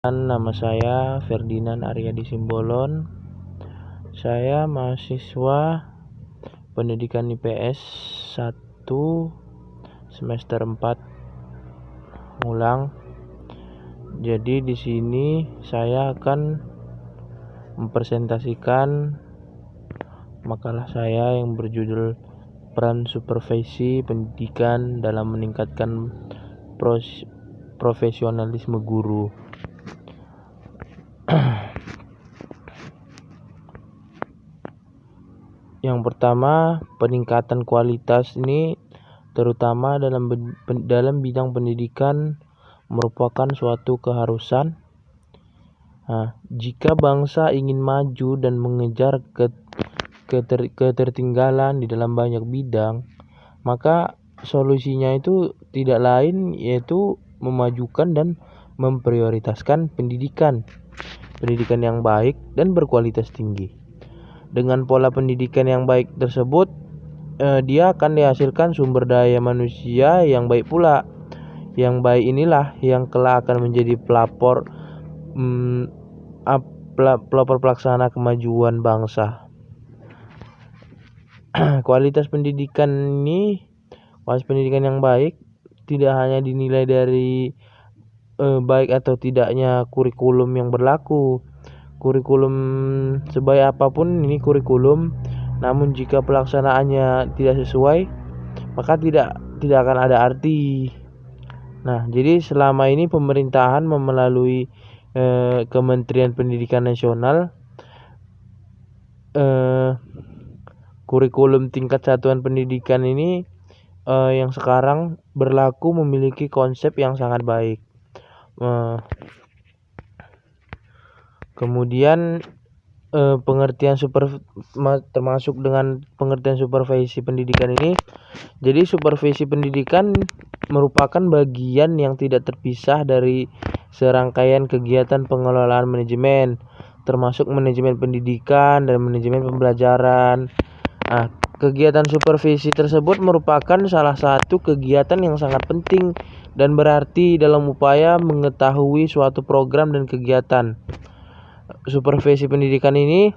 Nama saya Ferdinand Aryadi Simbolon. Saya mahasiswa pendidikan IPS 1 semester 4 ngulang. Jadi di sini saya akan mempresentasikan makalah saya yang berjudul Peran Supervisi Pendidikan dalam Meningkatkan Profesionalisme Guru. Yang pertama, peningkatan kualitas ini terutama dalam bidang pendidikan merupakan suatu keharusan. Jika bangsa ingin maju dan mengejar ketertinggalan di dalam banyak bidang, maka solusinya itu tidak lain yaitu memajukan dan memprioritaskan pendidikan yang baik dan berkualitas tinggi. Dengan pola pendidikan yang baik tersebut, dia akan dihasilkan sumber daya manusia yang baik pula. Yang baik inilah yang kelak akan menjadi pelopor pelaksana kemajuan bangsa. Kualitas pendidikan yang baik tidak hanya dinilai dari baik atau tidaknya kurikulum yang berlaku. Kurikulum sebaik apapun ini kurikulum, namun jika pelaksanaannya tidak sesuai, maka tidak akan ada arti. Jadi selama ini pemerintahan melalui Kementerian Pendidikan Nasional, kurikulum tingkat satuan pendidikan ini yang sekarang berlaku memiliki konsep yang sangat baik. Kemudian pengertian termasuk dengan pengertian supervisi pendidikan ini. Jadi supervisi pendidikan merupakan bagian yang tidak terpisah dari serangkaian kegiatan pengelolaan manajemen, termasuk manajemen pendidikan dan manajemen pembelajaran. Kegiatan supervisi tersebut merupakan salah satu kegiatan yang sangat penting dan berarti dalam upaya mengetahui suatu program dan kegiatan. Supervisi pendidikan ini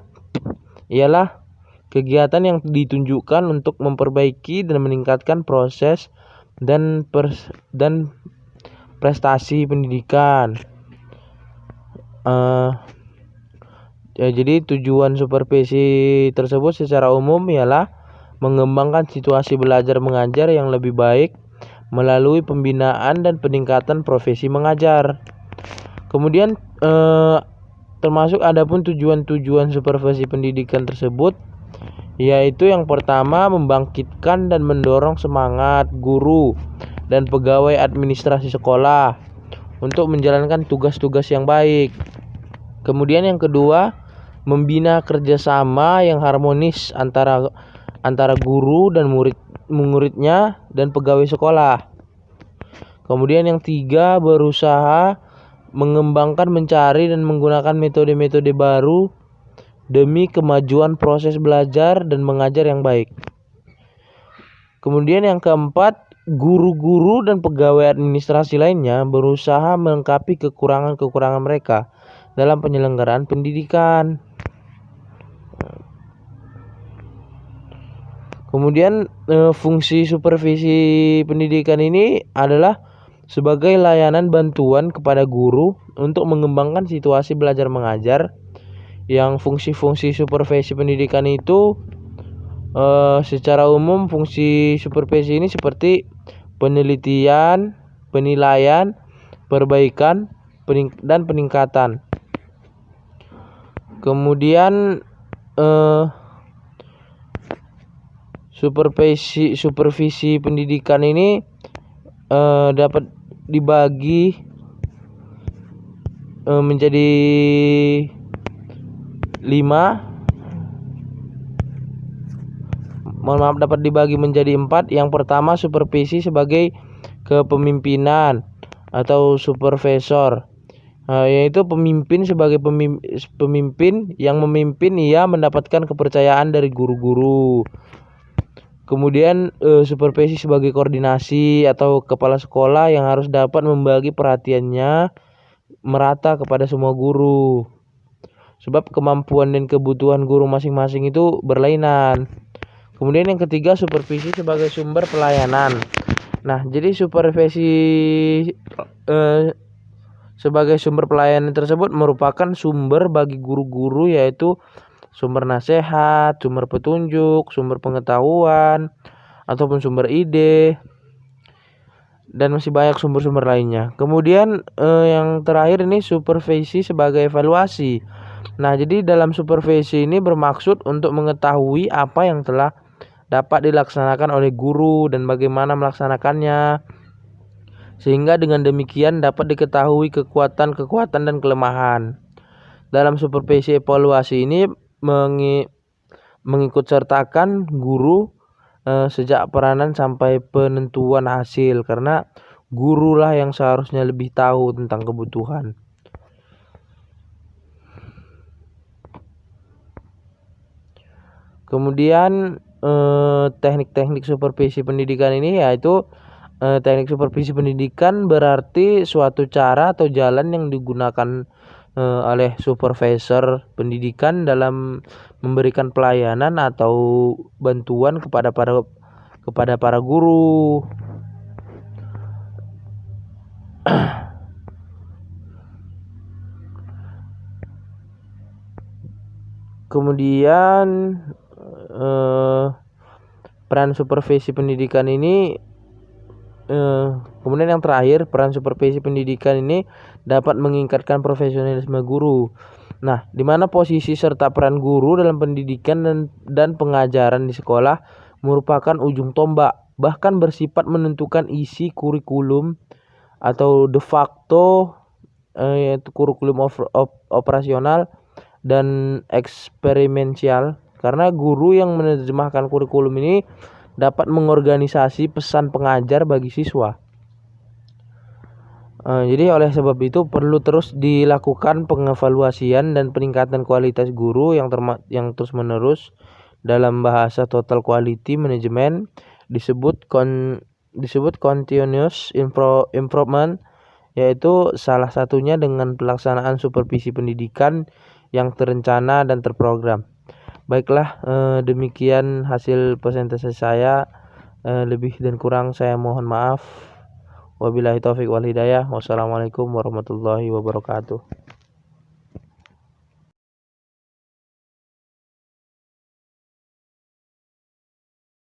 ialah kegiatan yang ditunjukkan untuk memperbaiki dan meningkatkan proses dan prestasi pendidikan. Jadi tujuan supervisi tersebut secara umum ialah mengembangkan situasi belajar mengajar yang lebih baik melalui pembinaan dan peningkatan profesi mengajar. Kemudian termasuk adapun tujuan-tujuan supervisi pendidikan tersebut, yaitu yang pertama membangkitkan dan mendorong semangat guru dan pegawai administrasi sekolah untuk menjalankan tugas-tugas yang baik. Kemudian yang kedua, membina kerjasama yang harmonis antara guru dan muridnya dan pegawai sekolah. Kemudian yang tiga, berusaha mengembangkan, mencari dan menggunakan metode-metode baru demi kemajuan proses belajar dan mengajar yang baik. Kemudian yang keempat, guru-guru dan pegawai administrasi lainnya berusaha melengkapi kekurangan-kekurangan mereka dalam penyelenggaraan pendidikan. Kemudian fungsi supervisi pendidikan ini adalah sebagai layanan bantuan kepada guru untuk mengembangkan situasi belajar mengajar. Yang fungsi-fungsi supervisi pendidikan itu secara umum fungsi supervisi ini seperti penelitian, penilaian, perbaikan, dan peningkatan. Kemudian supervisi pendidikan ini dapat dibagi menjadi 4. Yang pertama, supervisi sebagai kepemimpinan atau supervisor, yaitu pemimpin sebagai pemimpin yang memimpin, ia mendapatkan kepercayaan dari guru-guru. Kemudian supervisi sebagai koordinasi atau kepala sekolah yang harus dapat membagi perhatiannya merata kepada semua guru. Sebab kemampuan dan kebutuhan guru masing-masing itu berlainan. Kemudian yang ketiga, supervisi sebagai sumber pelayanan. Nah, jadi supervisi sebagai sumber pelayanan tersebut merupakan sumber bagi guru-guru, yaitu sumber nasihat, sumber petunjuk, sumber pengetahuan, ataupun sumber ide, dan masih banyak sumber-sumber lainnya. Kemudian yang terakhir ini supervisi sebagai evaluasi. Nah, jadi dalam supervisi ini bermaksud untuk mengetahui apa yang telah dapat dilaksanakan oleh guru dan bagaimana melaksanakannya, sehingga dengan demikian dapat diketahui kekuatan dan kelemahan. Dalam supervisi evaluasi ini mengikut sertakan guru sejak peranan sampai penentuan hasil, karena gurulah yang seharusnya lebih tahu tentang kebutuhan. Kemudian teknik-teknik supervisi pendidikan ini yaitu teknik supervisi pendidikan berarti suatu cara atau jalan yang digunakan oleh supervisor pendidikan dalam memberikan pelayanan atau bantuan kepada para guru. Kemudian peran supervisi pendidikan ini kemudian yang terakhir, peran supervisi pendidikan ini dapat meningkatkan profesionalisme guru. Nah, di mana posisi serta peran guru dalam pendidikan dan pengajaran di sekolah merupakan ujung tombak, bahkan bersifat menentukan isi kurikulum atau de facto, yaitu kurikulum operasional dan eksperimental, karena guru yang menerjemahkan kurikulum ini dapat mengorganisasi pesan pengajar bagi siswa. Jadi oleh sebab itu perlu terus dilakukan pengevaluasian dan peningkatan kualitas guru yang terus menerus. Dalam bahasa total quality management disebut continuous improvement, yaitu salah satunya dengan pelaksanaan supervisi pendidikan yang terencana dan terprogram. Baiklah, demikian hasil presentasi saya. Lebih dan kurang saya mohon maaf. Wabillahi taufik wal hidayah. Wassalamualaikum warahmatullahi wabarakatuh.